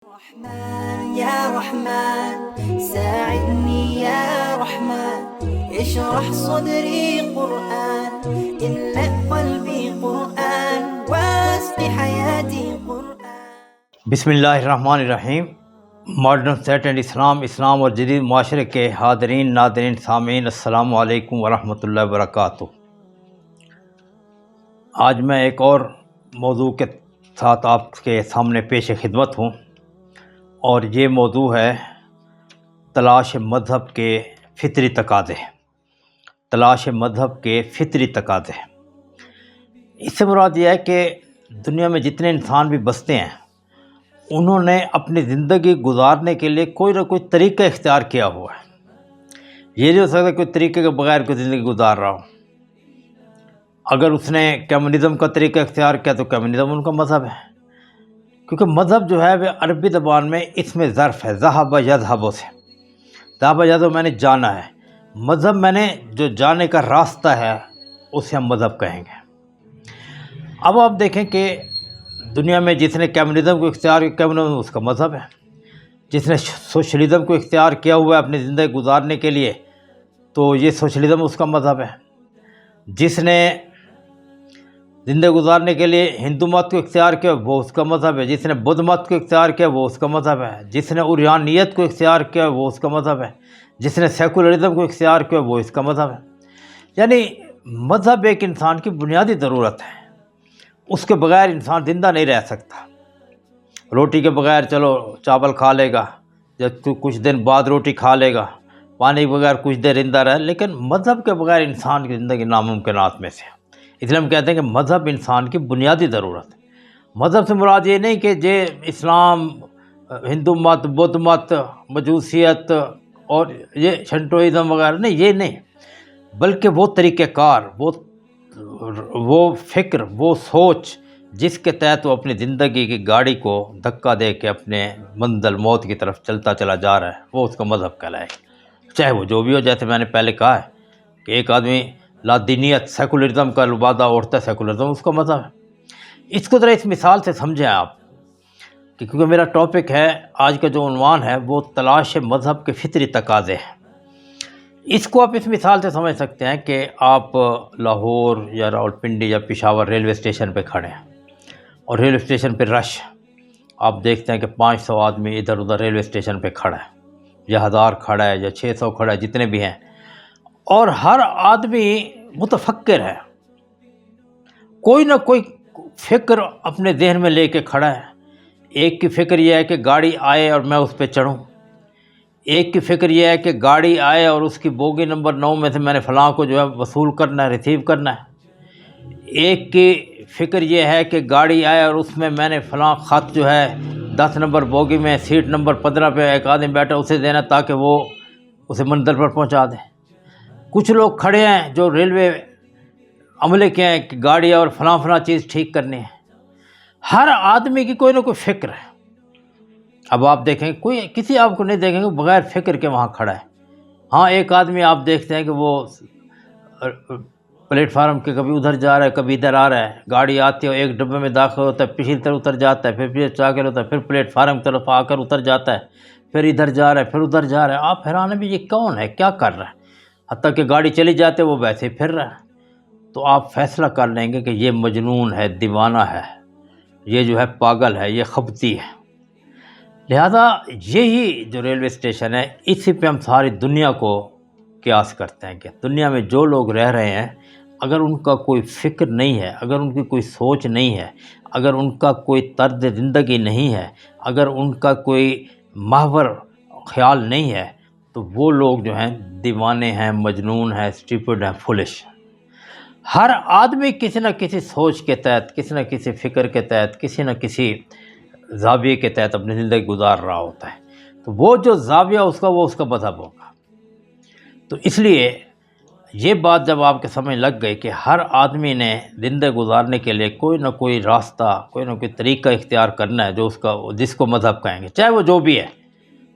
رحمن يا رحمن ساعدني يا رحمن اشرح صدري قرآن املأ قلبي قرآن واسق حياتي قرآن۔ بسم اللہ الرحمن الرحیم۔ ماڈرن سیٹ اینڈ اسلام اور جدید معاشرے کے حاضرین، ناظرین، سامعین، السلام علیکم ورحمۃ اللہ وبرکاتہ۔ آج میں ایک اور موضوع کے ساتھ آپ کے سامنے پیش خدمت ہوں، اور یہ موضوع ہے تلاش مذہب کے فطری تقاضے۔ تلاش مذہب کے فطری تقاضے، اس سے مراد یہ ہے کہ دنیا میں جتنے انسان بھی بستے ہیں، انہوں نے اپنی زندگی گزارنے کے لیے کوئی نہ کوئی طریقہ اختیار کیا ہوا ہے۔ یہ نہیں ہو سکتا کوئی طریقے کے بغیر کوئی زندگی گزار رہا ہو۔ اگر اس نے کمیونزم کا طریقہ اختیار کیا تو کمیونزم ان کا مذہب ہے، کیونکہ مذہب جو ہے وہ عربی زبان میں اس میں ظرف ہے، ذہب یذہب سے۔ ذہب یذہب میں نے جانا ہے، مذہب میں نے جو جانے کا راستہ ہے اسے ہم مذہب کہیں گے۔ اب آپ دیکھیں کہ دنیا میں جس نے کمیونزم کو اختیار کیا، کمیونزم اس کا مذہب ہے۔ جس نے سوشلزم کو اختیار کیا ہوا ہے اپنی زندگی گزارنے کے لیے، تو یہ سوشلزم اس کا مذہب ہے۔ جس نے زندگی گزارنے کے لیے ہندو مت کو اختیار کیا وہ اس کا مذہب ہے۔ جس نے بدھ مت کو اختیار کیا وہ اس کا مذہب ہے۔ جس نے اوریانیت کو اختیار کیا وہ اس کا مذہب ہے۔ جس نے سیکولرزم کو اختیار کیا وہ اس کا مذہب ہے۔ یعنی مذہب ایک انسان کی بنیادی ضرورت ہے، اس کے بغیر انسان زندہ نہیں رہ سکتا۔ روٹی کے بغیر چلو چاول کھا لے گا، جب کچھ دن بعد روٹی کھا لے گا، پانی کے بغیر کچھ دیر زندہ رہے، لیکن مذہب کے بغیر انسان کی زندگی ناممکنات میں سے ہے۔ اس لیے ہم کہتے ہیں کہ مذہب انسان کی بنیادی ضرورت ہے۔ مذہب سے مراد یہ نہیں کہ اسلام، ہندو مت، بدھ مت، مجوسیت اور یہ شنٹوئزم وغیرہ، نہیں، یہ نہیں، بلکہ وہ طریقہ کار، وہ فکر، وہ سوچ جس کے تحت وہ اپنی زندگی کی گاڑی کو دھکا دے کے اپنے منزل موت کی طرف چلتا چلا جا رہا ہے، وہ اس کا مذہب کہلائے گا، چاہے وہ جو بھی ہو۔ جیسے میں نے پہلے کہا ہے کہ ایک آدمی لادینیت، سیکولرزم کا لبادہ اوڑھتا ہے، سیکولرزم اس کا مذہب ہے۔ اس کو ذرا اس مثال سے سمجھیں آپ، کہ کیونکہ میرا ٹاپک ہے، آج کا جو عنوان ہے وہ تلاش مذہب کے فطری تقاضے ہیں۔ اس کو آپ اس مثال سے سمجھ سکتے ہیں کہ آپ لاہور یا راولپنڈی یا پشاور ریلوے اسٹیشن پہ کھڑے ہیں، اور ریلوے اسٹیشن پہ رش، آپ دیکھتے ہیں کہ 500 آدمی ادھر ادھر ریلوے اسٹیشن پہ کھڑا ہے، یا 1000 کھڑا ہے، یا 600 کھڑا ہے، جتنے بھی ہیں، اور ہر آدمی متفکر ہے، کوئی نہ کوئی فکر اپنے ذہن میں لے کے کھڑا ہے۔ ایک کی فکر یہ ہے کہ گاڑی آئے اور میں اس پہ چڑھوں، ایک کی فکر یہ ہے کہ گاڑی آئے اور اس کی بوگی نمبر 9 میں سے میں نے فلاں کو جو ہے وصول کرنا ہے، ریسیو کرنا ہے۔ ایک کی فکر یہ ہے کہ گاڑی آئے اور اس میں نے فلاں خط جو ہے 10 نمبر بوگی میں سیٹ نمبر 15 پہ ایک آدمی بیٹھا اسے دینا، تاکہ وہ اسے منزل پر پہنچا دے۔ کچھ لوگ کھڑے ہیں جو ریلوے عملے کے ہیں کہ گاڑی اور فلاں چیز ٹھیک کرنی ہے۔ ہر آدمی کی کوئی نہ کوئی فکر ہے۔ اب آپ دیکھیں کوئی کسی آپ کو نہیں دیکھیں گے بغیر فکر کے وہاں کھڑا ہے۔ ہاں، ایک آدمی آپ دیکھتے ہیں کہ وہ پلیٹ فارم کے کبھی ادھر جا رہا ہے، کبھی ادھر آ رہا ہے، گاڑی آتی ہے، ایک ڈبے میں داخل ہوتا ہے، پچھلی طرف اتر جاتا ہے، پھر پیچھے داخل ہوتا ہے، پھر پلیٹ فارم کی طرف آ کر اتر جاتا ہے، پھر ادھر جا رہا ہے، پھر ادھر جا رہا ہے۔ آپ حیران ہیں بھی یہ کون ہے، کیا کر رہا ہے؟ حتیٰ کہ گاڑی چلی جاتے وہ ویسے ہی پھر رہا ہے۔ تو آپ فیصلہ کر لیں گے کہ یہ مجنون ہے، دیوانہ ہے، یہ جو ہے پاگل ہے، یہ خبطی ہے۔ لہذا یہی جو ریلوے اسٹیشن ہے، اسی پہ ہم ساری دنیا کو قیاس کرتے ہیں کہ دنیا میں جو لوگ رہ رہے ہیں، اگر ان کا کوئی فکر نہیں ہے، اگر ان کی کوئی سوچ نہیں ہے، اگر ان کا کوئی طرز زندگی نہیں ہے، اگر ان کا کوئی محور خیال نہیں ہے، تو وہ لوگ جو ہیں دیوانے ہیں، مجنون ہیں، اسٹیپڈ ہیں، فولش۔ ہر آدمی کسی نہ کسی سوچ کے تحت، کسی نہ کسی فکر کے تحت، کسی نہ کسی زاویے کے تحت اپنی زندگی گزار رہا ہوتا ہے۔ تو وہ جو زاویہ اس کا، وہ اس کا مذہب ہوگا۔ تو اس لیے یہ بات جب آپ کے سمجھ لگ گئی کہ ہر آدمی نے زندگی گزارنے کے لیے کوئی نہ کوئی راستہ، کوئی نہ کوئی طریقہ اختیار کرنا ہے، جس کو مذہب کہیں گے، چاہے وہ جو بھی ہے۔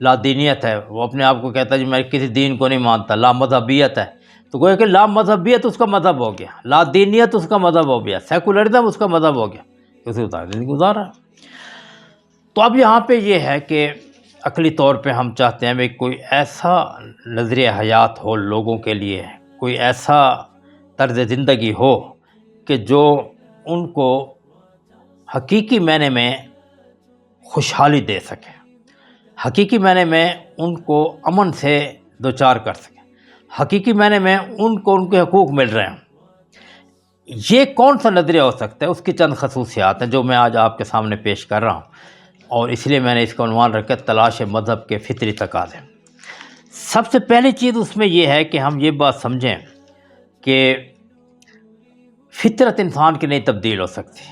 لادینیت ہے، وہ اپنے آپ کو کہتا ہے جی میں کسی دین کو نہیں مانتا۔ لا مذہبیت ہے، تو گویا کہ لا مذہبیت اس کا مذہب ہو گیا، لا دینیت اس کا مذہب ہو گیا، سیکولرزم اس کا مذہب ہو گیا، اسی طرح زندگی گزار رہا ہے۔ تو اب یہاں پہ یہ ہے کہ عقلی طور پہ ہم چاہتے ہیں بھائی کوئی ایسا نظریہ حیات ہو لوگوں کے لیے، کوئی ایسا طرز زندگی ہو کہ جو ان کو حقیقی معنی میں خوشحالی دے سکے، حقیقی معنی میں ان کو امن سے دوچار کر سکے، حقیقی معنی میں ان کو ان کے حقوق مل رہے ہیں۔ یہ کون سا نظریہ ہو سکتا ہے؟ اس کی چند خصوصیات ہیں جو میں آج آپ کے سامنے پیش کر رہا ہوں، اور اس لیے میں نے اس کا عنوان رکھا تلاش مذہب کے فطری تقاضے۔ سب سے پہلی چیز اس میں یہ ہے کہ ہم یہ بات سمجھیں کہ فطرت انسان کی نہیں تبدیل ہو سکتی،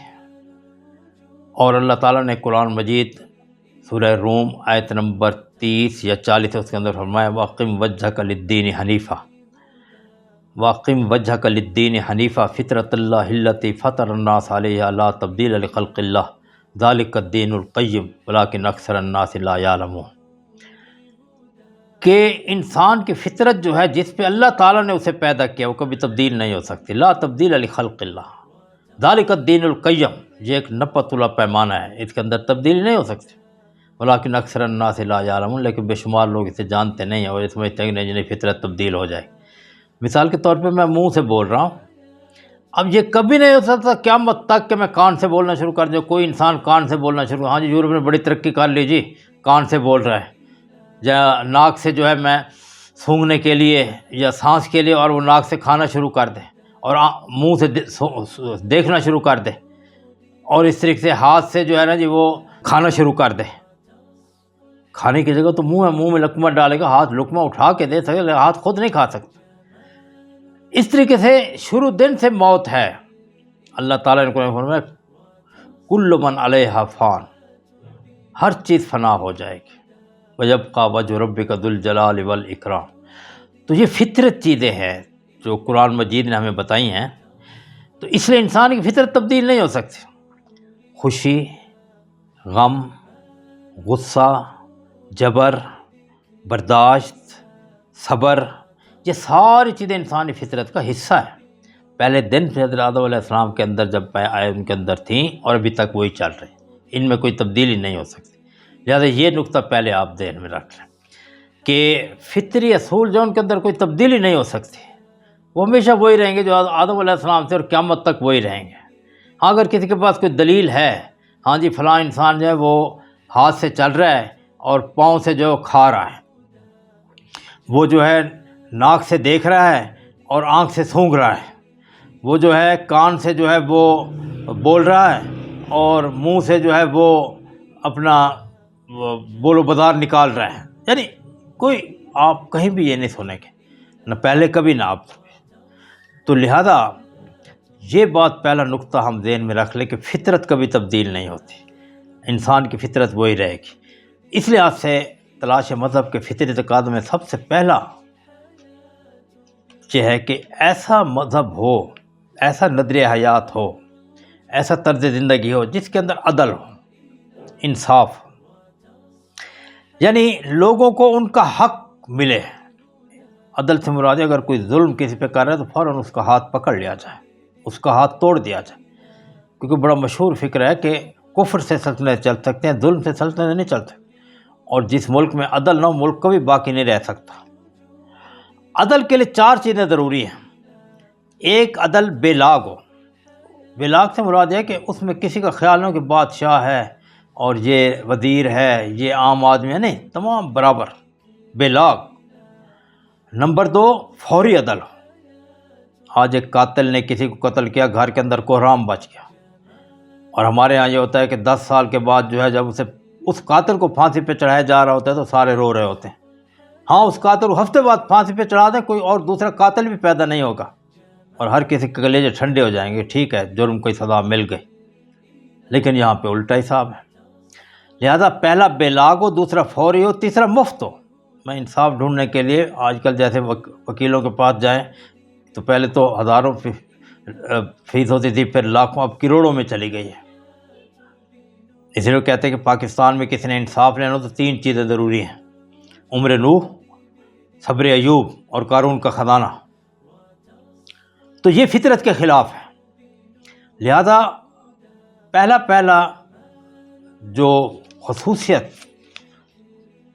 اور اللہ تعالیٰ نے قرآن مجید سورہ روم آیت نمبر 30 یا 40 اس کے اندر فرمایا وَأَقِمْ وَجْهَكَ لِلدِّينِ حَنِيفًا وَأَقِمْ وَجْهَكَ لِلدِّينِ حَنِيفًا فِطْرَةَ اللَّهِ الَّتِي فَطَرَ النَّاسَ عَلَيْهَا لَا تَبْدِيلَ لِخَلْقِ اللَّهِ ذَلِكَ الدِّينُ الْقَيِّمُ وَلَكِنَّ أَكْثَرَ النَّاسِ لَا يَعْلَمُونَ، کہ انسان کی فطرت جو ہے جس پہ اللہ تعالیٰ نے اسے پیدا کیا وہ کبھی تبدیل نہیں ہو سکتی۔ لا تبدیل لخلق اللہ ذالک الدین القیم، یہ ایک نپت اللہ پیمانہ ہے، اس کے اندر تبدیلی نہیں ہو سکتی۔ ولیکن اکثر الناس لا یعلمون، لیکن بے شمار لوگ اسے جانتے نہیں ہیں اور یہ سمجھتے ہیں کہ نہیں فطرت تبدیل ہو جائے۔ مثال کے طور پہ میں منہ سے بول رہا ہوں، اب یہ کبھی نہیں ہو سکتا قیامت تک کہ میں کان سے بولنا شروع کر دوں۔ کوئی انسان کان سے بولنا شروع، ہاں جی یورپ نے بڑی ترقی کر لی جی، کان سے بول رہا ہے، یا ناک سے جو ہے میں سونگھنے کے لیے یا سانس کے لیے، اور وہ ناک سے کھانا شروع کر دے، اور منہ سے دیکھنا شروع کر دے، اور اس طریقے سے ہاتھ سے جو ہے نا جی وہ کھانا شروع کر دے۔ کھانے کی جگہ تو منہ ہے، منہ میں لقمہ ڈالے گا، ہاتھ لقمہ اٹھا کے دے سکے، لیکن ہاتھ خود نہیں کھا سکتا۔ اس طریقے سے شروع دن سے موت ہے۔ اللہ تعالیٰ نے قرآن میں فرمایا کل من علیہا فان، ہر چیز فنا ہو جائے گی، وَيَبْقَى وَجْهُ رَبِّكَ ذُو الْجَلَالِ وَالْإِكْرَامِ۔ تو یہ فطرت چیزیں ہیں جو قرآن مجید نے ہمیں بتائی ہیں، تو اس لیے انسان کی فطرت تبدیل نہیں ہو سکتی۔ خوشی، غم، غصہ، جبر، برداشت، صبر، یہ ساری چیزیں انسانی فطرت کا حصہ ہے۔ پہلے دن سے حضرت آدم علیہ السلام کے اندر جب آئے ان کے اندر تھیں، اور ابھی تک وہی چل رہی، ان میں کوئی تبدیلی نہیں ہو سکتی۔ لہٰذا یہ نقطہ پہلے آپ ذہن میں رکھ لیں کہ فطری اصول جو ان کے اندر کوئی تبدیلی نہیں ہو سکتی، وہ ہمیشہ وہی رہیں گے جو آدم علیہ السلام سے اور قیامت تک وہی رہیں گے۔ ہاں اگر کسی کے پاس کوئی دلیل ہے، ہاں جی فلاں انسان جو ہے وہ ہاتھ سے چل رہا ہے اور پاؤں سے جو کھا رہا ہے، وہ جو ہے ناک سے دیکھ رہا ہے اور آنکھ سے سونگھ رہا ہے، وہ جو ہے کان سے جو ہے وہ بول رہا ہے اور منہ سے جو ہے وہ اپنا بول و بازار نکال رہا ہے، یعنی کوئی آپ کہیں بھی یہ نہیں سنیں گے، نہ پہلے کبھی نہ آپ۔ تو لہذا یہ بات پہلا نقطہ ہم ذہن میں رکھ لیں کہ فطرت کبھی تبدیل نہیں ہوتی، انسان کی فطرت وہی رہے گی۔ اس لحاظ سے تلاش مذہب کے فطری تقاضے میں سب سے پہلا یہ ہے کہ ایسا مذہب ہو، ایسا نظریہ حیات ہو، ایسا طرز زندگی ہو جس کے اندر عدل ہو، انصاف ہو، یعنی لوگوں کو ان کا حق ملے۔ عدل سے مراد ہے اگر کوئی ظلم کسی پہ کر رہا ہے تو فوراً اس کا ہاتھ پکڑ لیا جائے، اس کا ہاتھ توڑ دیا جائے، کیونکہ بڑا مشہور فکر ہے کہ کفر سے سلطنتیں چل سکتے ہیں، ظلم سے سلطنتیں نہیں چلتے، اور جس ملک میں عدل نہ ہو ملک کبھی باقی نہیں رہ سکتا۔ عدل کے لیے چار چیزیں ضروری ہیں۔ ایک، عدل بے لاگ ہو۔ بے لاگ سے مراد ہے کہ اس میں کسی کا خیال نہ ہو کہ بادشاہ ہے اور یہ وزیر ہے، یہ عام آدمی ہے، نہیں، تمام برابر، بے لاگ۔ نمبر دو، فوری عدل ہو۔ آج ایک قاتل نے کسی کو قتل کیا، گھر کے اندر کوہرام بچ گیا، اور ہمارے ہاں یہ ہوتا ہے کہ 10 سال کے بعد جو ہے جب اس قاتل کو پھانسی پہ چڑھایا جا رہا ہوتا ہے تو سارے رو رہے ہوتے ہیں۔ ہاں اس قاتل کو ہفتے بعد پھانسی پہ چڑھا دیں، کوئی اور دوسرا قاتل بھی پیدا نہیں ہوگا، اور ہر کسی کے کلیجے ٹھنڈے ہو جائیں گے، ٹھیک ہے جرم کوئی سزا مل گئی۔ لیکن یہاں پہ الٹا حساب ہے۔ لہذا پہلا بے لاگ ہو، دوسرا فوری ہو، تیسرا مفت ہو۔ میں انصاف ڈھونڈنے کے لیے آج کل جیسے وکیلوں کے پاس جائیں تو پہلے تو ہزاروں فیس ہوتی تھی، پھر لاکھوں، اب کروڑوں میں چلی گئی ہے۔ اس لیے کہتے ہیں کہ پاکستان میں کسی نے انصاف لینا ہو تو 3 چیزیں ضروری ہیں: عمر نوح، صبر ایوب اور قارون کا خزانہ۔ تو یہ فطرت کے خلاف ہے۔ لہذا پہلا جو خصوصیت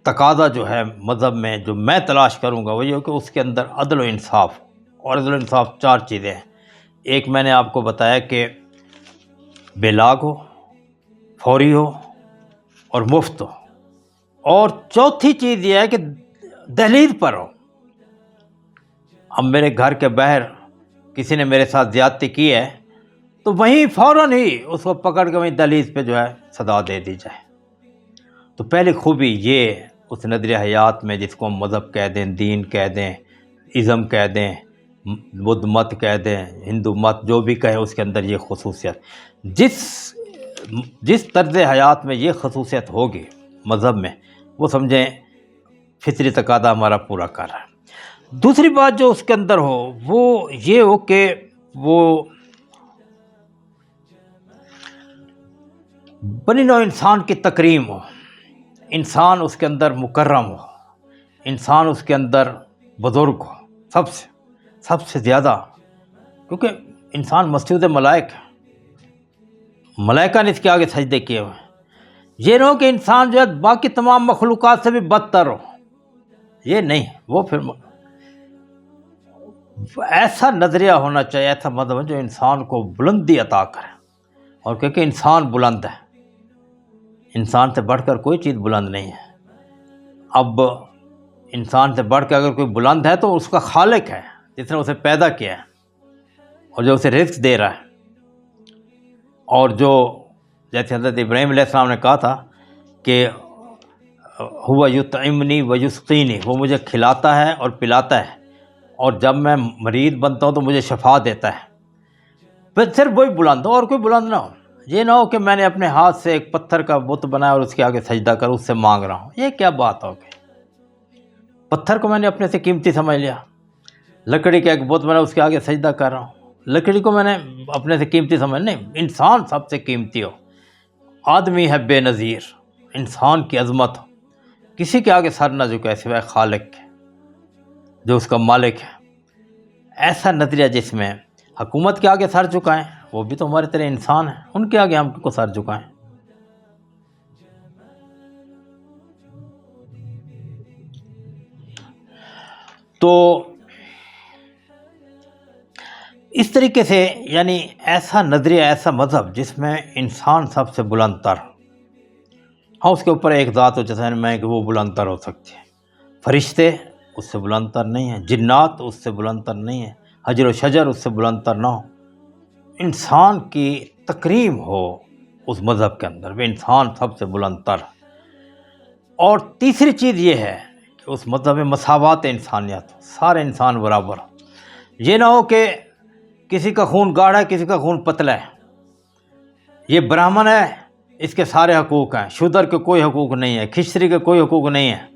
تقاضا جو ہے مذہب میں جو میں تلاش کروں گا وہ یہ ہو کہ اس کے اندر عدل و انصاف ہو۔ اور عدل و انصاف 4 چیزیں ہیں۔ ایک میں نے آپ کو بتایا کہ بے لاگ ہو، فوری ہو اور مفت ہو، اور چوتھی چیز یہ ہے کہ دہلیز پر ہو۔ اب میرے گھر کے باہر کسی نے میرے ساتھ زیادتی کی ہے تو وہیں فوراً ہی اس کو پکڑ کے وہیں دہلیز پہ جو ہے سزا دے دی جائے۔ تو پہلی خوبی یہ اس نظریہ حیات میں، جس کو ہم مذہب کہہ دیں، دین کہہ دیں، ازم کہہ دیں، بدھ مت کہہ دیں، ہندو مت، جو بھی کہے، اس کے اندر یہ خصوصیت، جس طرز حیات میں یہ خصوصیت ہوگی مذہب میں، وہ سمجھیں فطری تقاضا ہمارا پورا کر رہا ہے۔ دوسری بات جو اس کے اندر ہو وہ یہ ہو کہ وہ بنی نوع انسان کی تکریم ہو، انسان اس کے اندر مکرم ہو، انسان اس کے اندر بزرگ ہو، سب سے زیادہ، کیونکہ انسان مسجود ملائک ہے، ملائکہ نے اس کے آگے سجدے کیے ہوئے ہیں۔ یہ نہ ہو کہ انسان جو ہے باقی تمام مخلوقات سے بھی بدتر ہو، یہ نہیں، وہ پھر ایسا نظریہ ہونا چاہیے، ایسا مذہب جو انسان کو بلندی عطا کرے، اور کیونکہ انسان بلند ہے، انسان سے بڑھ کر کوئی چیز بلند نہیں ہے۔ اب انسان سے بڑھ کے اگر کوئی بلند ہے تو اس کا خالق ہے، جس نے اسے پیدا کیا ہے اور جو اسے رزق دے رہا ہے، اور جو جیسے حضرت ابراہیم علیہ السلام نے کہا تھا کہ ہوا یطعمنی و یسقینی، وہ مجھے کھلاتا ہے اور پلاتا ہے، اور جب میں مریض بنتا ہوں تو مجھے شفا دیتا ہے۔ پھر صرف وہی بلند ہو اور کوئی بلند نہ ہو۔ یہ نہ ہو کہ میں نے اپنے ہاتھ سے ایک پتھر کا بت بنایا اور اس کے آگے سجدہ کر اس سے مانگ رہا ہوں، یہ کیا بات ہو گئی؟ پتھر کو میں نے اپنے سے قیمتی سمجھ لیا، لکڑی کا ایک بت بنا اس کے آگے سجدہ کر رہا ہوں، لکڑی کو میں نے اپنے سے قیمتی سمجھ، نہیں، انسان سب سے قیمتی ہو، آدمی ہے بے نظیر، انسان کی عظمت ہو، کسی کے آگے سر نہ جھکائے سوائے خالق کے جو اس کا مالک ہے۔ ایسا نظریہ جس میں حکومت کے آگے سر جھکائیں، وہ بھی تو ہمارے طرح انسان ہیں، ان کے آگے ہم کو سر جھکائیں۔ تو اس طریقے سے یعنی ایسا نظریہ، ایسا مذہب جس میں انسان سب سے بلند تر، ہاں اس کے اوپر ایک ذات ہو جیسا میں کہ وہ بلند تر ہو سکتی ہے، فرشتے اس سے بلند تر نہیں ہیں، جنات اس سے بلند تر نہیں ہیں، حجر و شجر اس سے بلند تر نہ ہو، انسان کی تکریم ہو اس مذہب کے اندر، وہ انسان سب سے بلند تر۔ اور تیسری چیز یہ ہے کہ اس مذہب میں مساوات انسانیت ہو، سارے انسان برابر ہو، یہ نہ ہو کہ کسی کا خون گاڑھا ہے، کسی کا خون پتلا ہے، یہ برہمن ہے اس کے سارے حقوق ہیں، شودر کے کوئی حقوق نہیں ہے، کھچڑی کے کوئی حقوق نہیں ہے۔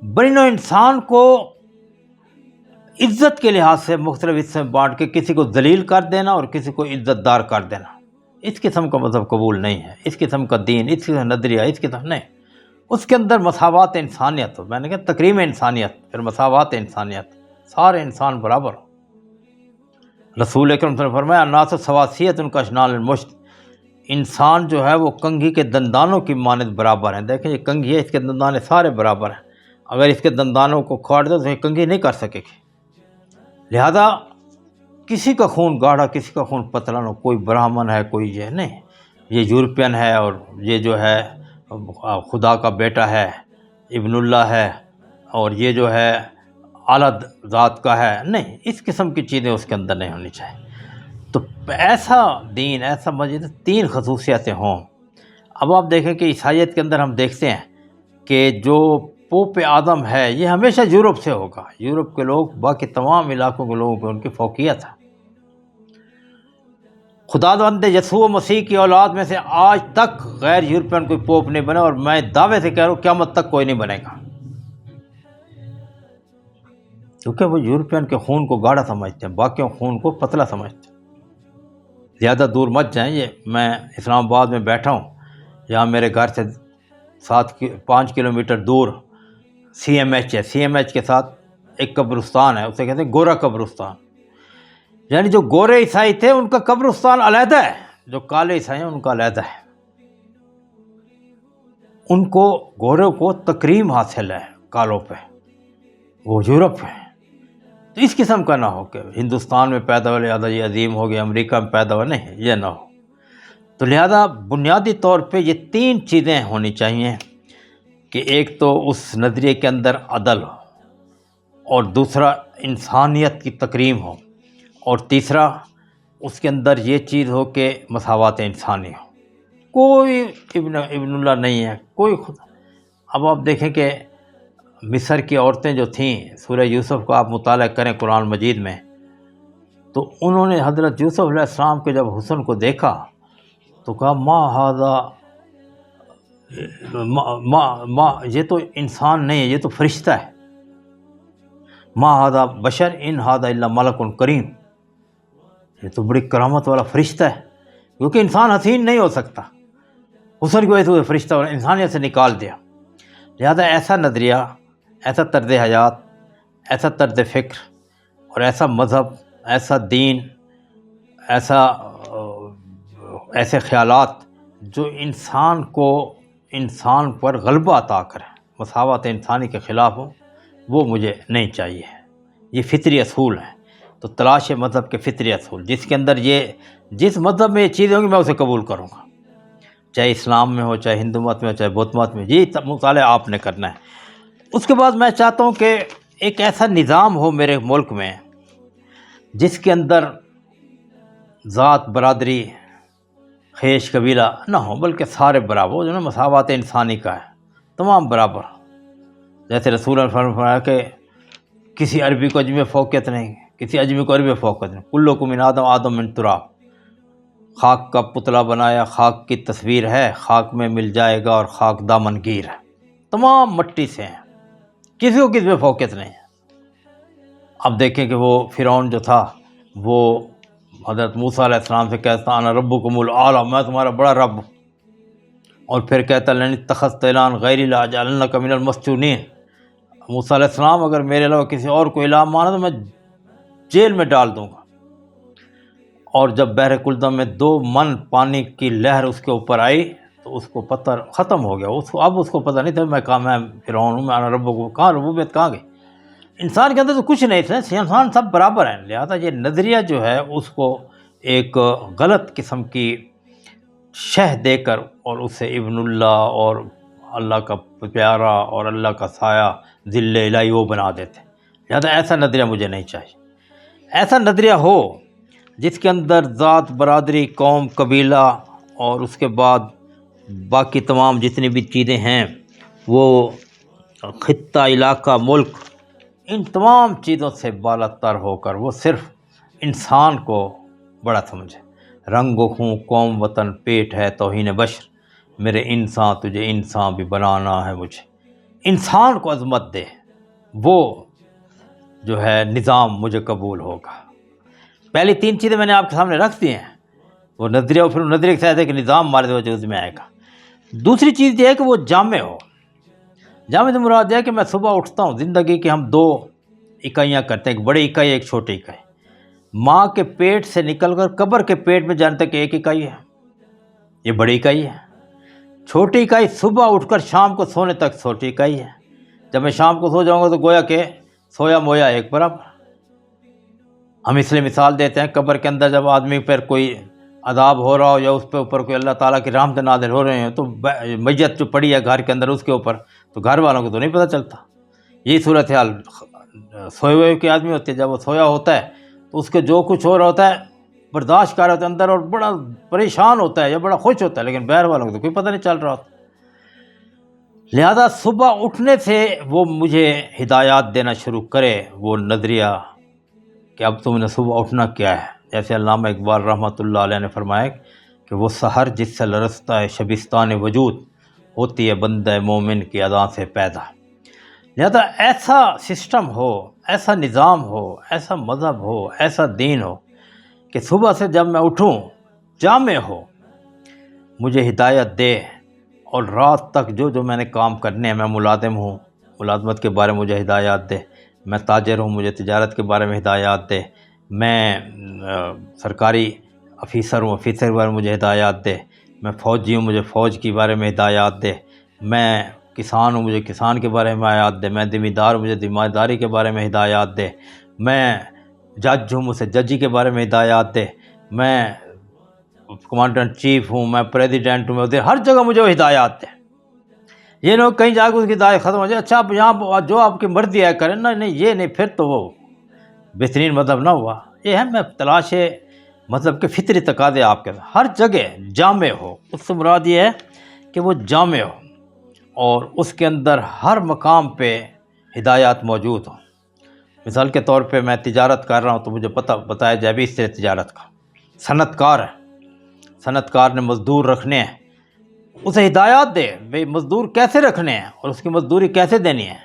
بنی نوع انسان کو عزت کے لحاظ سے مختلف حصے میں بانٹ کے کسی کو ذلیل کر دینا اور کسی کو عزت دار کر دینا، اس قسم کا مذہب قبول نہیں ہے، اس قسم کا دین، اس قسم کا نظریہ، اس قسم نہیں۔ اس کے اندر مساوات انسانیت ہو، میں نے کہا تکریم انسانیت، پھر مساوات انسانیت، سارے انسان برابر ہو۔ رسول اکرم صلی اللہ علیہ وسلم نے فرمایا الناس سواسیۃ کاشنان المشط، انسان جو ہے وہ کنگھی کے دندانوں کی مانند برابر ہیں۔ دیکھیں یہ کنگھی ہے، اس کے دندانے سارے برابر ہیں، اگر اس کے دندانوں کو کھاڑ دو تو یہ کنگھی نہیں کر سکے گی۔ لہذا کسی کا خون گاڑھا، کسی کا خون پتلا نہ، کوئی برہمن ہے، کوئی یہ نہیں، یہ یورپین ہے اور یہ جو ہے خدا کا بیٹا ہے، ابن اللہ ہے، اور یہ جو ہے اعلیٰ ذات کا ہے، نہیں، اس قسم کی چیزیں اس کے اندر نہیں ہونی چاہیے۔ تو ایسا دین، ایسا مسجد، 3 خصوصیتیں ہوں۔ اب آپ دیکھیں کہ عیسائیت کے اندر ہم دیکھتے ہیں کہ جو پوپ اعظم ہے یہ ہمیشہ یورپ سے ہوگا، یورپ کے لوگ باقی تمام علاقوں کے لوگوں پہ ان کی فوقیت ہے۔ خداوند یسوع مسیح کی اولاد میں سے آج تک غیر یورپین کوئی پوپ نہیں بنا، اور میں دعوے سے کہہ رہا ہوں قیامت تک کوئی نہیں بنے گا، کیونکہ وہ یورپین کے خون کو گاڑھا سمجھتے ہیں، باقیوں خون کو پتلا سمجھتے ہیں۔ زیادہ دور مت جائیں، یہ میں اسلام آباد میں بیٹھا ہوں، یہاں میرے گھر سے 5 کلومیٹر دور سی ایم ایچ ہے، سی ایم ایچ کے ساتھ ایک قبرستان ہے، اسے کہتے ہیں گورا قبرستان، یعنی جو گورے عیسائی تھے ان کا قبرستان علیحدہ ہے، جو کالے عیسائی ہیں ان کا علیحدہ ہے۔ ان کو گوروں کو تکریم حاصل ہے کالوں پہ، وہ یورپ ہے، تو اس قسم کا نہ ہو کہ ہندوستان میں پیدا ہوا لہٰذا یہ عظیم ہو گیا، امریکہ میں پیدا ہوا، نہیں، یہ نہ ہو۔ تو لہذا بنیادی طور پہ یہ 3 چیزیں ہونی چاہیے کہ ایک تو اس نظریے کے اندر عدل ہو، اور دوسرا انسانیت کی تکریم ہو، اور تیسرا اس کے اندر یہ چیز ہو کہ مساوات انسانی ہو۔ کوئی ابن اللہ نہیں ہے، کوئی خود۔ اب آپ دیکھیں کہ مصر کی عورتیں جو تھیں، سورہ یوسف کو آپ مطالعہ کریں قرآن مجید میں، تو انہوں نے حضرت یوسف علیہ السلام کے جب حسن کو دیکھا تو کہا یہ تو انسان نہیں ہے، یہ تو فرشتہ ہے، ما ھذا بشر ان ھذا الا ملک کریم، یہ تو بڑی کرامت والا فرشتہ ہے، کیونکہ انسان حسین نہیں ہو سکتا، حسن کی وجہ سے وہ فرشتہ اور انسانیت سے نکال دیا۔ لہذا ایسا نظریہ، ایسا طرز حیات، ایسا طرز فکر اور ایسا مذہب، ایسا دین، ایسے خیالات جو انسان پر غلبہ عطا کرے، مساوات انسانی کے خلاف ہو، وہ مجھے نہیں چاہیے۔ یہ فطری اصول ہیں۔ تو تلاش مذہب کے فطری اصول، جس کے اندر جس مذہب میں یہ چیزیں ہوں گی میں اسے قبول کروں گا، چاہے اسلام میں ہو، چاہے ہندو مت میں ہو، چاہے بدھ مت میں، یہ مطالعہ آپ نے کرنا ہے۔ اس کے بعد میں چاہتا ہوں کہ ایک ایسا نظام ہو میرے ملک میں جس کے اندر ذات، برادری، خیش، قبیلہ نہ ہو، بلکہ سارے برابر ہو، جو نا مساوات انسانی کا ہے، تمام برابر۔ جیسے رسول اللہ صلی اللہ علیہ وسلم نے فرمایا کہ کسی عربی کو اجمی فوقیت نہیں، کسی اجمی کو عربی فوقیت نہیں، کلکم من آدم آدم من تراب۔ خاک کا پتلا بنایا، خاک کی تصویر ہے، خاک میں مل جائے گا، اور خاک دامن گیر ہے، تمام مٹی سے ہیں، کسی کو کسی میں فوقیت نہیں ہے۔ اب دیکھیں کہ وہ فرعون جو تھا، وہ حضرت موسیٰ علیہ السلام سے کہتا انا ربکم الاعلی، میں تمہارا بڑا رب ہوں، اور پھر کہتا لئن اتخذت الہا غیری لاجعلنک من المسجونین، موسیٰ علیہ السلام اگر میرے علاوہ کسی اور کو الہ مانا تو میں جیل میں ڈال دوں گا۔ اور جب بحر کلدم میں 2 من پانی کی لہر اس کے اوپر آئی تو اس کو پتہ ختم ہو گیا، اب اس کو پتہ نہیں تھا میں فرعون ہوں، میں انا ربکم، کہاں ربوبیت کہاں گئی؟ انسان کے اندر تو کچھ نہیں تھا، انسان سب برابر ہیں۔ لہذا یہ نظریہ جو ہے اس کو ایک غلط قسم کی شہ دے کر اور اسے ابن اللہ اور اللہ کا پیارا اور اللہ کا سایہ، ذل الہی وہ بنا دیتے۔ لہذا ایسا نظریہ مجھے نہیں چاہیے۔ ایسا نظریہ ہو جس کے اندر ذات، برادری، قوم، قبیلہ اور اس کے بعد باقی تمام جتنی بھی چیزیں ہیں، وہ خطہ، علاقہ، ملک، ان تمام چیزوں سے بالا تر ہو کر وہ صرف انسان کو بڑا سمجھے۔ رنگ و خوں، قوم، وطن، پیٹ ہے توہین بشر، میرے انسان تجھے انسان بھی بنانا ہے مجھے۔ انسان کو عظمت دے، وہ جو ہے نظام مجھے قبول ہوگا۔ پہلی 3 چیزیں میں نے آپ کے سامنے رکھ دی ہیں، وہ نظریہ، پھر نظریے کے ساتھ ایک نظام ہمارے وجود میں آئے گا۔ دوسری چیز یہ ہے کہ وہ جامع ہو۔ جامع سے مراد یہ ہے کہ میں صبح اٹھتا ہوں، زندگی کی ہم 2 اکائیاں کرتے ہیں، ایک بڑی اکائی، ایک چھوٹی اکائی۔ ماں کے پیٹ سے نکل کر قبر کے پیٹ میں جانے تک ایک اکائی ہے، یہ بڑی اکائی ہے۔ چھوٹی اکائی صبح اٹھ کر شام کو سونے تک چھوٹی اکائی ہے۔ جب میں شام کو سو جاؤں گا تو گویا کہ سویا مویا ایک برابر۔ ہم اس لیے مثال دیتے ہیں، قبر کے اندر جب آدمی پر کوئی عذاب ہو رہا ہو یا اس پہ اوپر کوئی اللہ تعالیٰ کی رحمت نازل ہو رہے ہیں تو میت جو پڑی ہے گھر کے اندر اس کے اوپر، تو گھر والوں کو تو نہیں پتہ چلتا۔ یہی صورتحال سوئے ہوئے کے آدمی ہوتی ہے، جب وہ سویا ہوتا ہے تو اس کے جو کچھ ہو رہا ہوتا ہے برداشت کر رہا ہوتا ہے اندر، اور بڑا پریشان ہوتا ہے یا بڑا خوش ہوتا ہے، لیکن باہر والوں کو تو کوئی پتہ نہیں چل رہا ہوتا۔ لہذا صبح اٹھنے سے وہ مجھے ہدایات دینا شروع کرے، وہ نظریہ کہ اب تم نے صبح اٹھنا کیا ہے۔ جیسے علامہ اقبال رحمۃ اللہ علیہ نے فرمایا کہ وہ سحر جس سے لرزتا ہے شبستان وجود، ہوتی ہے بندہ مومن کی اذان سے پیدا۔ لہذا ایسا سسٹم ہو، ایسا نظام ہو، ایسا مذہب ہو، ایسا دین ہو کہ صبح سے جب میں اٹھوں جامع ہو، مجھے ہدایت دے، اور رات تک جو میں نے کام کرنے ہیں، میں ملازم ہوں، ملازمت کے بارے میں مجھے ہدایات دے، میں تاجر ہوں، مجھے تجارت کے بارے میں ہدایات دے، میں سرکاری افیسر ہوں، افیسر کے بارے میں مجھے ہدایات دے، میں فوجی ہوں، مجھے فوج کے بارے میں ہدایات دے، میں کسان ہوں، مجھے کسان کے بارے میں آیات دے، میں ذمہ دار ہوں، مجھے ذمہ داری کے بارے میں ہدایات دے، میں جج ہوں، مجھے ججی کے بارے میں ہدایات دے، میں کمانڈر ان چیف ہوں، میں پریزیڈنٹ ہوں، میں ہر جگہ مجھے وہ ہدایات دے۔ یہ لوگ کہیں جا کے اس کی ہدایت ختم ہو جائے، اچھا آپ یہاں جو آپ کی مرضی ہے کریں، نہیں یہ نہیں، پھر تو وہ بہترین مذہب نہ ہوا۔ یہ ہے میں تلاش مذہب کے فطری تقاضے آپ کے ہر جگہ جامع ہو، اس سے مراد یہ ہے کہ وہ جامع ہو اور اس کے اندر ہر مقام پہ ہدایات موجود ہوں۔ مثال کے طور پہ میں تجارت کر رہا ہوں تو مجھے بتایا جائے بھی اس طرح تجارت کا۔ صنعت کار ہے، صنعت کار نے مزدور رکھنے ہیں، اسے ہدایات دے بھئی مزدور کیسے رکھنے ہیں اور اس کی مزدوری کیسے دینی ہے۔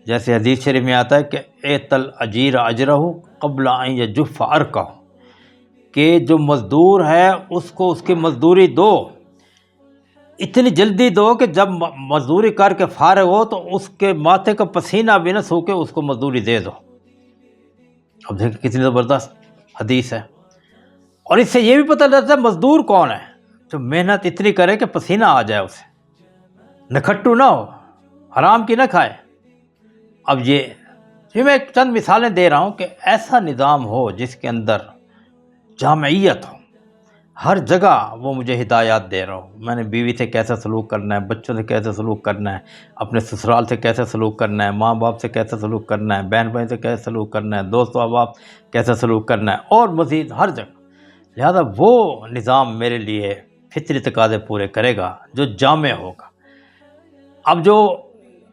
جیسے حدیث شریف میں آتا ہے کہ اعط الاجیر اجرہ قبل ان یجف عرقہ، کہ جو مزدور ہے اس کو اس کی مزدوری دو، اتنی جلدی دو کہ جب مزدوری کر کے فارغ ہو تو اس کے ماتھے کا پسینہ بھی نہ سوکے، اس کو مزدوری دے دو۔ اب دیکھیں کتنی زبردست حدیث ہے، اور اس سے یہ بھی پتہ لگتا ہے مزدور کون ہے، جو محنت اتنی کرے کہ پسینہ آ جائے اسے، نکھٹو نہ ہو، حرام کی نہ کھائے۔ اب یہ میں چند مثالیں دے رہا ہوں کہ ایسا نظام ہو جس کے اندر جامعیت ہو، ہر جگہ وہ مجھے ہدایات دے رہا ہوں، میں نے بیوی سے کیسا سلوک کرنا ہے، بچوں سے کیسے سلوک کرنا ہے، اپنے سسرال سے کیسے سلوک کرنا ہے، ماں باپ سے کیسے سلوک کرنا ہے، بہن بھائی سے کیسے سلوک کرنا ہے، دوست و احباب کیسے سلوک کرنا ہے، اور مزید ہر جگہ۔ لہذا وہ نظام میرے لیے فطری تقاضے پورے کرے گا جو جامع ہوگا۔ اب جو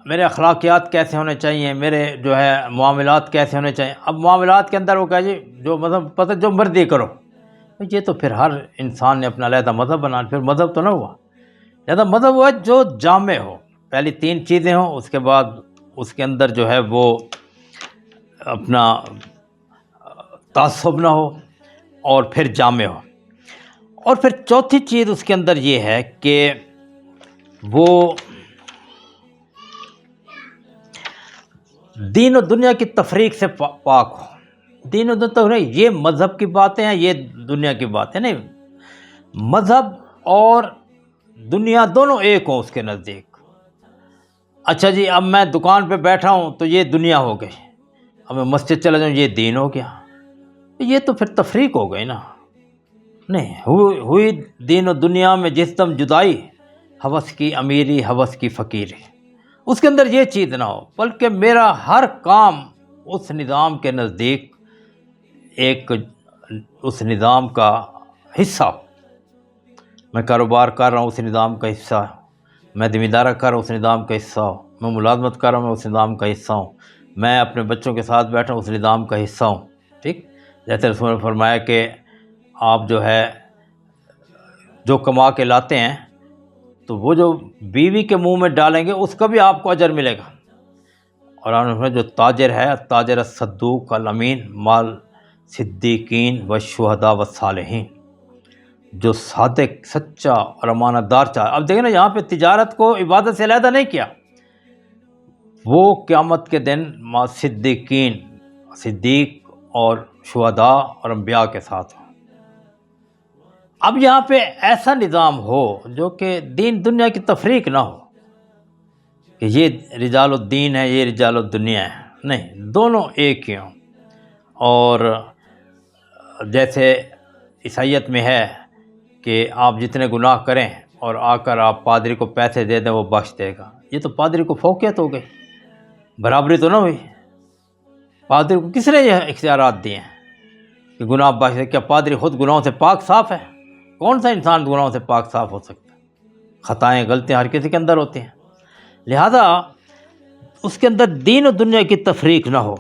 میرے اخلاقیات کیسے ہونے چاہیے، میرے جو ہے معاملات کیسے ہونے چاہیے، اب معاملات کے اندر وہ کہا جی جو مذہب پتہ جو مرضی کرو، یہ تو پھر ہر انسان نے اپنا علیحدہ مذہب بنانا، پھر مذہب تو نہ ہوا۔ لہذا مذہب ہوا جو جامع ہو، پہلی تین چیزیں ہوں، اس کے بعد اس کے اندر جو ہے وہ اپنا تعصب نہ ہو، اور پھر جامع ہو، اور پھر چوتھی چیز اس کے اندر یہ ہے کہ وہ دین و دنیا کی تفریق سے پاک ہو۔ دین و دنیا یہ مذہب کی باتیں ہیں، یہ دنیا کی باتیں نہیں، مذہب اور دنیا دونوں ایک ہوں اس کے نزدیک۔ اچھا جی اب میں دکان پہ بیٹھا ہوں تو یہ دنیا ہو گئی، اب میں مسجد چلا جاؤں یہ دین ہو گیا، یہ تو پھر تفریق ہو گئی نا۔ نہیں ہوئی دین و دنیا میں جس دم جدائی، ہوس کی امیری ہوس کی فقیری، اس کے اندر یہ چیز نہ ہو، بلکہ میرا ہر کام اس نظام کے نزدیک ایک اس نظام کا حصہ ہو۔ میں کاروبار کر رہا ہوں اس نظام کا حصہ ہوں، میں ذمہ داری کر رہا ہوں اس نظام کا حصہ ہوں، میں ملازمت کر رہا ہوں میں اس نظام کا حصہ ہوں، میں اپنے بچوں کے ساتھ بیٹھا ہوں اس نظام کا حصہ ہوں۔ ٹھیک، جیسے رسول نے فرمایا کہ آپ جو ہے جو کما کے لاتے ہیں تو وہ جو بیوی کے منہ میں ڈالیں گے اس کا بھی آپ کو اجر ملے گا۔ اور آپ نے فرمایا جو تاجر ہے، تاجر الصدوق الامین مال صدیقین و شہداء و صالحین، جو صادق سچا اور امانت دار چاہے۔ اب دیکھیں نا یہاں پہ تجارت کو عبادت سے علیحدہ نہیں کیا، وہ قیامت کے دن مع صدیقین، صدیق اور شہداء اور انبیاء کے ساتھ ہو۔ اب یہاں پہ ایسا نظام ہو جو کہ دین دنیا کی تفریق نہ ہو کہ یہ رجال الدین ہے یہ رجال الدنیا ہے، نہیں، دونوں ایک ہی ہوں۔ اور جیسے عیسائیت میں ہے کہ آپ جتنے گناہ کریں اور آ کر آپ پادری کو پیسے دے دیں وہ بخش دے گا، یہ تو پادری کو فوقیت ہو گئی، برابری تو نہ ہوئی۔ پادری کو کس نے یہ اختیارات دیے ہیں کہ گناہ بخش دے؟ کیا پادری خود گناہوں سے پاک صاف ہے؟ کون سا انسان گناہوں سے پاک صاف ہو سکتا ہے؟ خطائیں غلطیاں ہر کسی کے اندر ہوتی ہیں۔ لہذا اس کے اندر دین و دنیا کی تفریق نہ ہو،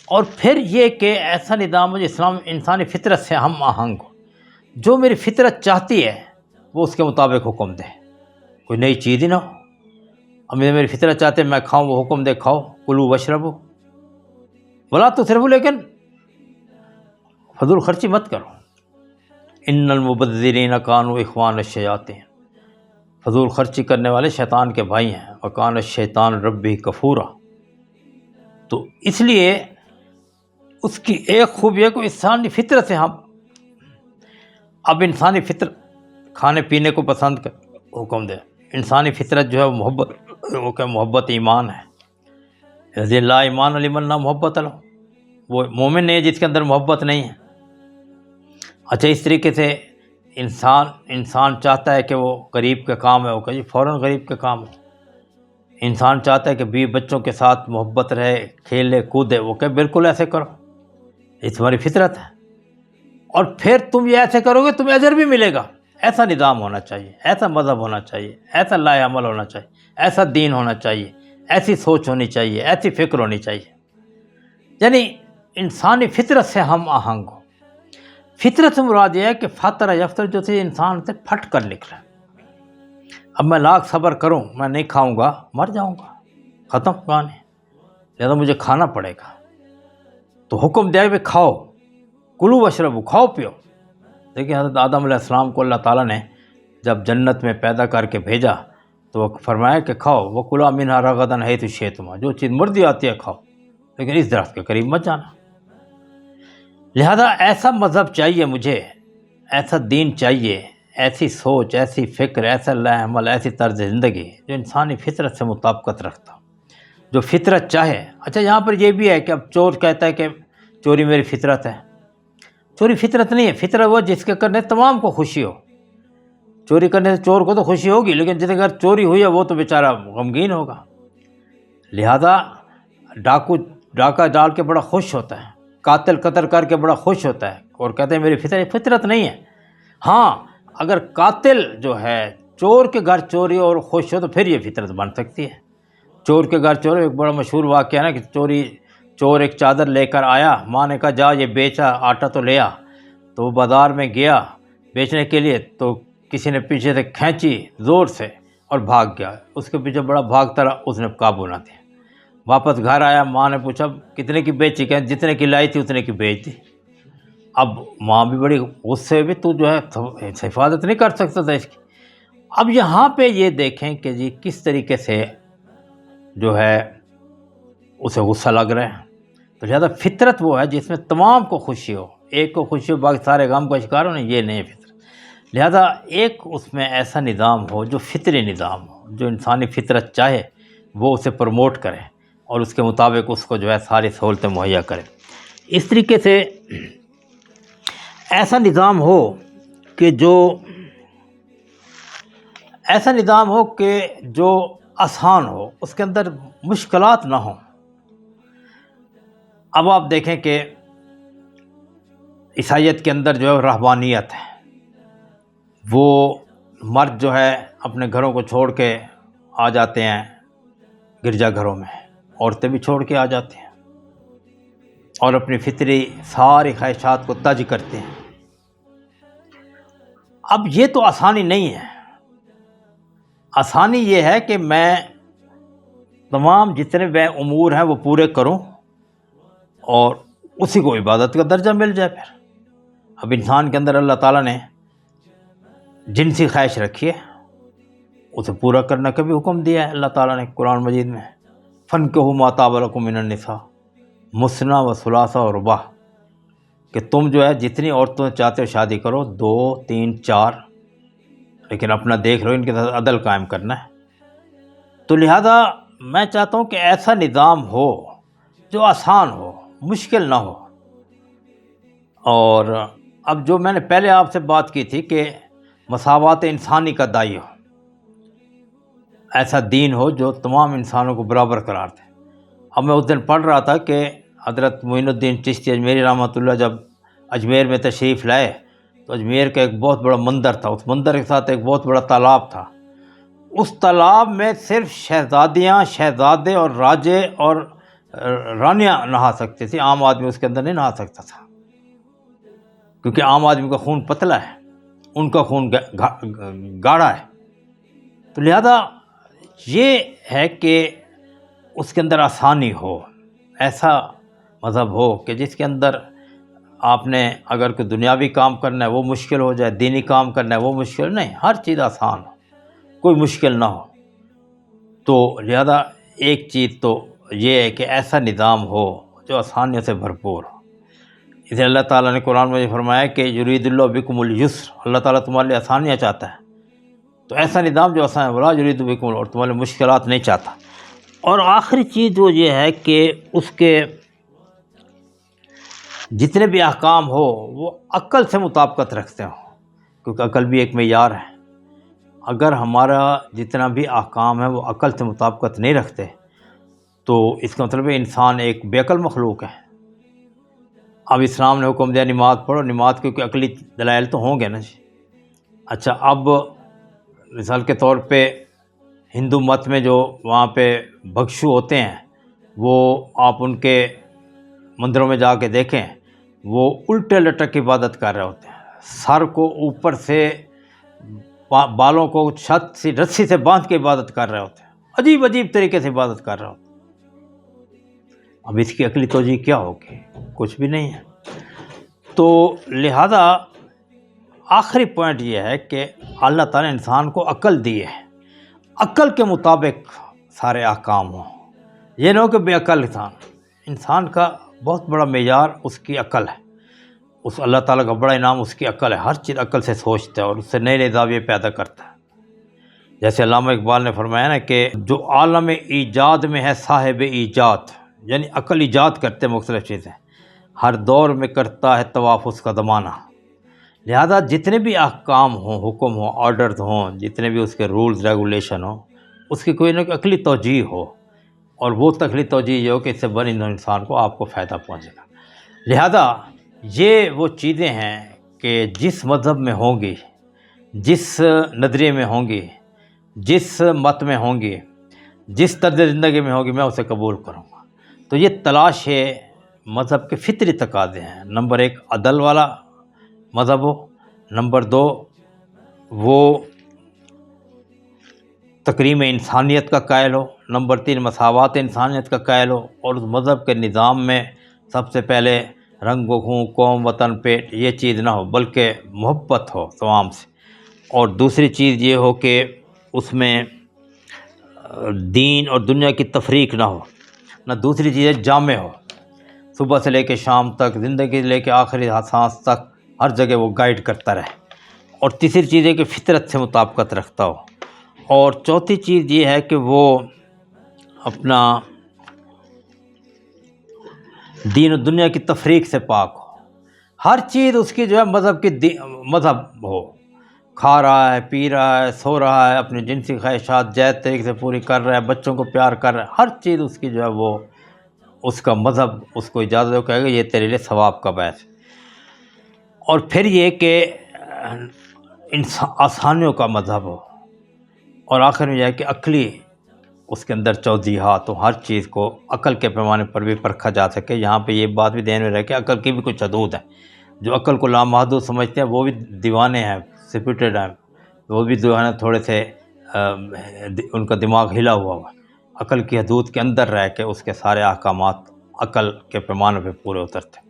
اور پھر یہ کہ ایسا نظام ہو جو اسلام انسانی فطرت سے ہم آہنگ ہو، جو میری فطرت چاہتی ہے وہ اس کے مطابق حکم دے، کوئی نئی چیز ہی نہ ہو۔ اب میری فطرت چاہتے ہے میں کھاؤں، وہ حکم دے کھاؤ، کلو واشربو ولا تسرفوا، لیکن فضول خرچی مت کرو۔ ان المبذرین کانوا اخوان الشیاطین، فضول خرچی کرنے والے شیطان کے بھائی ہیں، وکان الشیطان ربہ کفورا۔ تو اس لیے اس کی ایک خوبی ہے کہ انسانی فطرت سے ہم اب انسانی فطرت کھانے پینے کو پسند کر حکم دے، انسانی فطرت جو ہے وہ کہ محبت ایمان ہے، رضی اللہ ایمان علی من لا محبت لہ، وہ مومن نہیں ہے جس کے اندر محبت نہیں ہے۔ اچھا، اس طریقے سے انسان چاہتا ہے کہ وہ غریب کا کام ہے وہ کہ فوراً غریب کا کام ہو، انسان چاہتا ہے کہ بیوی بچوں کے ساتھ محبت رہے، کھیلے کودے، وہ کہ بالکل ایسے کرو، یہ تمہاری فطرت ہے، اور پھر تم یہ ایسے کرو گے تمہیں اجر بھی ملے گا۔ ایسا نظام ہونا چاہیے، ایسا مذہب ہونا چاہیے، ایسا لائے عمل ہونا چاہیے، ایسا دین ہونا چاہیے، ایسی سوچ ہونی چاہیے، ایسی فکر ہونی چاہیے، یعنی انسانی فطرت سے ہم آہنگ ہو۔ فطرت سے مراد یہ ہے کہ فطر یفتر جو تھی انسان سے پھٹ کر نکلا۔ اب میں لاکھ صبر کروں، میں نہیں کھاؤں گا مر جاؤں گا، ختم کہانی، لہذا مجھے کھانا پڑے گا۔ تو حکم دیا کہ کھاؤ، کلو واشربو، کھاؤ پیو۔ دیکھیں حضرت آدم علیہ السلام کو اللہ تعالیٰ نے جب جنت میں پیدا کر کے بھیجا تو وہ فرمایا کہ کھاؤ، وَكُلَا مِنْهَا رَغَدًا حَيْثُ شِئْتُمَا، جو چیز مرضی آتی ہے کھاؤ، لیکن اس درخت کے قریب مت جانا۔ لہذا ایسا مذہب چاہیے مجھے، ایسا دین چاہیے، ایسی سوچ، ایسی فکر، ایسا لائے عمل، ایسی طرز زندگی جو انسانی فطرت سے مطابقت رکھتا، جو فطرت چاہے۔ اچھا، یہاں پر یہ بھی ہے کہ اب چور کہتا ہے کہ چوری میری فطرت ہے۔ چوری فطرت نہیں ہے، فطرت وہ جس کے کرنے تمام کو خوشی ہو۔ چوری کرنے سے چور کو تو خوشی ہوگی، لیکن جس کے گھر چوری ہوئی ہے وہ تو بیچارہ غمگین ہوگا۔ لہذا ڈاکہ ڈال کے بڑا خوش ہوتا ہے، قاتل قتل کر کے بڑا خوش ہوتا ہے اور کہتے ہیں میری فطرت نہیں ہے۔ ہاں، اگر قاتل جو ہے چور کے گھر چوری اور خوش ہو تو پھر یہ فطرت بن سکتی ہے۔ چور کے گھر چوری ایک بڑا مشہور واقعہ ہے نا کہ چور ایک چادر لے کر آیا، ماں نے کہا جا یہ بیچا، آٹا تو لیا، تو وہ بازار میں گیا بیچنے کے لیے، تو کسی نے پیچھے سے کھینچی زور سے اور بھاگ گیا، اس کے پیچھے بڑا بھاگتا رہا، اس نے قابو نہ دیا۔ واپس گھر آیا، ماں نے پوچھا کتنے کی بیچی؟ کہ جتنے کی لائی تھی اتنے کی بیچ دی۔ اب ماں بھی بڑی غصے بھی، تو جو ہے حفاظت نہیں کر سکتا تھا اس کی۔ اب یہاں پہ یہ دیکھیں کہ جی کس طریقے سے جو ہے اسے غصہ لگ رہا ہے۔ تو لہذا فطرت وہ ہے جس میں تمام کو خوشی ہو، ایک کو خوشی ہو باقی سارے غم کا شکار ہو، یہ نہیں ہے فطرت۔ لہذا ایک اس میں ایسا نظام ہو جو فطری نظام ہو، جو انسانی فطرت چاہے وہ اسے پروموٹ کرے اور اس کے مطابق اس کو جو ہے ساری سہولتیں مہیا کرے۔ اس طریقے سے ایسا نظام ہو کہ جو آسان ہو، اس کے اندر مشکلات نہ ہوں۔ اب آپ دیکھیں کہ عیسائیت کے اندر جو ہے رہبانیت ہے، وہ مرد جو ہے اپنے گھروں کو چھوڑ کے آ جاتے ہیں گرجا گھروں میں، عورتیں بھی چھوڑ کے آ جاتی ہیں اور اپنی فطری ساری خواہشات کو تج کرتے ہیں۔ اب یہ تو آسانی نہیں ہے، آسانی یہ ہے کہ میں تمام جتنے وہ امور ہیں وہ پورے کروں اور اسی کو عبادت کا درجہ مل جائے۔ پھر اب انسان کے اندر اللہ تعالیٰ نے جنسی خواہش رکھی ہے، اسے پورا کرنے کا بھی حکم دیا ہے اللہ تعالیٰ نے قرآن مجید میں، فَانكِحُوا مَا طَابَ لَكُم مِّنَ النِّسَاءِ مَثْنَىٰ وَثُلَاثَ وَرُبَاع، کہ تم جو ہے جتنی عورتوں سے چاہتے ہو شادی کرو، 2 3 4، لیکن اپنا دیکھ لو ان کے ساتھ عدل قائم کرنا ہے۔ تو لہذا میں چاہتا ہوں کہ ایسا نظام ہو جو آسان ہو، مشکل نہ ہو۔ اور اب جو میں نے پہلے آپ سے بات کی تھی کہ مساوات انسانی کا داعی ہو، ایسا دین ہو جو تمام انسانوں کو برابر قرار دے۔ اب میں اس دن پڑھ رہا تھا کہ حضرت معین الدین چشتی اجمیری رحمۃ اللہ جب اجمیر میں تشریف لائے تو اجمیر کا ایک بہت بڑا مندر تھا، اس مندر کے ساتھ ایک بہت بڑا تالاب تھا۔ اس تالاب میں صرف شہزادیاں، شہزادے اور راجے اور رانیاں نہا سکتے تھے، عام آدمی اس کے اندر نہیں نہا سکتا تھا، کیونکہ عام آدمی کا خون پتلا ہے، ان کا خون گاڑھا ہے۔ تو لہذا یہ ہے کہ اس کے اندر آسانی ہو، ایسا مذہب ہو کہ جس کے اندر آپ نے اگر کوئی دنیاوی کام کرنا ہے وہ مشکل ہو جائے، دینی کام کرنا ہے وہ مشکل نہیں، ہر چیز آسان ہو، کوئی مشکل نہ ہو۔ تو لہذا ایک چیز تو یہ ہے کہ ایسا نظام ہو جو آسانیوں سے بھرپور ہو۔ اس لیے اللہ تعالیٰ نے قرآن میں فرمایا کہ یرید اللہ بکم الیسر، اللہ تعالیٰ تمہارے لیے آسانیاں چاہتا ہے، تو ایسا نظام جو آسان ولا یرید بکم اور تمہارے مشکلات نہیں چاہتا۔ اور آخری چیز جو یہ ہے کہ اس کے جتنے بھی احکام ہو وہ عقل سے مطابقت رکھتے ہوں، کیونکہ عقل بھی ایک معیار ہے۔ اگر ہمارا جتنا بھی احکام ہے وہ عقل سے مطابقت نہیں رکھتے تو اس کا مطلب ہے انسان ایک بے عقل مخلوق ہے۔ اب اسلام نے حکم دیا نماز پڑھو، نماز کیونکہ عقلی دلائل تو ہوں گے نا جی۔ اچھا، اب مثال کے طور پہ ہندو مت میں جو وہاں پہ بھکشو ہوتے ہیں، وہ آپ ان کے مندروں میں جا کے دیکھیں، وہ الٹے لٹک عبادت کر رہے ہوتے ہیں، سر کو اوپر سے بالوں کو چھت سے رسی سے باندھ کے عبادت کر رہے ہوتے ہیں، عجیب عجیب طریقے سے عبادت کر رہے ہوتے ہیں۔ اب اس کی عقلی توجیہ کیا ہوگی؟ کچھ بھی نہیں ہے۔ تو لہذا آخری پوائنٹ یہ ہے کہ اللہ تعالیٰ نے انسان کو عقل دی ہے، عقل کے مطابق سارے احکام ہوں، یہ نہ ہو کہ بے عقل انسان کا بہت بڑا معیار اس کی عقل ہے، اس اللہ تعالیٰ کا بڑا انعام اس کی عقل ہے، ہر چیز عقل سے سوچتا ہے اور اس سے نئے نئے زاویے پیدا کرتا ہے۔ جیسے علامہ اقبال نے فرمایا نا کہ جو عالم ایجاد میں ہے صاحب ایجاد، یعنی عقل ایجاد کرتے مختلف چیزیں، ہر دور میں کرتا ہے طواف اس کا زمانہ۔ لہذا جتنے بھی احکام ہوں، حکم ہوں، آرڈرز ہوں، جتنے بھی اس کے رولز ریگولیشن ہوں، اس کی کوئی نہ کوئی عقلی توجیہ ہو، اور وہ عقلی توجیہ یہ ہو کہ اس سے بن انسان کو آپ کو فائدہ پہنچے گا۔ لہذا یہ وہ چیزیں ہیں کہ جس مذہب میں ہوں گی، جس نظریے میں ہوں گی، جس مت میں ہوں گی، جس طرز زندگی میں ہوگی، میں اسے قبول کروں گا۔ تو یہ تلاش ہے مذہب کے فطری تقاضے ہیں۔ نمبر 1 عدل والا مذہب ہو، نمبر 2 وہ تکریم انسانیت کا قائل ہو، نمبر 3 مساوات انسانیت کا قائل ہو، اور اس مذہب کے نظام میں سب سے پہلے رنگ و خون، قوم، وطن، پیٹ یہ چیز نہ ہو، بلکہ محبت ہو تمام سے۔ اور دوسری چیز یہ ہو کہ اس میں دین اور دنیا کی تفریق نہ ہو، نہ دوسری چیز جامع ہو، صبح سے لے کے شام تک، زندگی لے کے آخری سانس تک ہر جگہ وہ گائیڈ کرتا رہے۔ اور تیسری چیز ہے کہ فطرت سے مطابقت رکھتا ہو، اور چوتھی چیز یہ ہے کہ وہ اپنا دین و دنیا کی تفریق سے پاک ہو، ہر چیز اس کی جو ہے مذہب کی مذہب ہو، کھا رہا ہے، پی رہا ہے، سو رہا ہے، اپنی جنسی خواہشات جائز طریقے سے پوری کر رہا ہے، بچوں کو پیار کر رہا ہے، ہر چیز اس کی جو ہے وہ اس کا مذہب اس کو اجازت ہو، کہے گا یہ تیرے لیے ثواب کا باعث ہے۔ اور پھر یہ کہ آسانیوں کا مذہب ہو، اور آخر میں یہ ہے کہ عقلی اس کے اندر توجیہات ہو، ہر چیز کو عقل کے پیمانے پر بھی پرکھا جا سکے۔ یہاں پہ یہ بات بھی دھیان میں رہے کہ عقل کی بھی کچھ حدود ہے، جو عقل کو لامحدود سمجھتے ہیں وہ بھی دیوانے ہیں، سپیٹڈ ہیں، وہ بھی جو ہے نا تھوڑے سے ان کا دماغ ہلا ہوا ہوا، عقل کی حدود کے اندر رہ کے اس کے سارے احکامات عقل کے پیمانے پہ پورے اترتے۔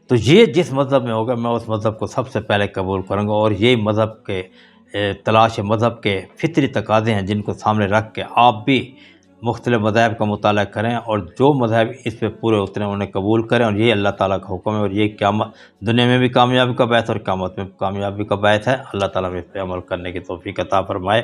تو یہ جس مذہب میں ہوگا میں اس مذہب کو سب سے پہلے قبول کروں گا، اور یہی مذہب کے تلاش مذہب کے فطری تقاضے ہیں جن کو سامنے رکھ کے آپ بھی مختلف مذاہب کا مطالعہ کریں، اور جو مذہب اس پہ پورے اتریں انہیں قبول کریں، اور یہ اللہ تعالیٰ کا حکم ہے، اور یہ قیامت دنیا میں بھی کامیابی کا باعث اور قیامت میں کامیابی کا باعث ہے۔ اللہ تعالیٰ اس پہ عمل کرنے کی توفیق عطا فرمائے۔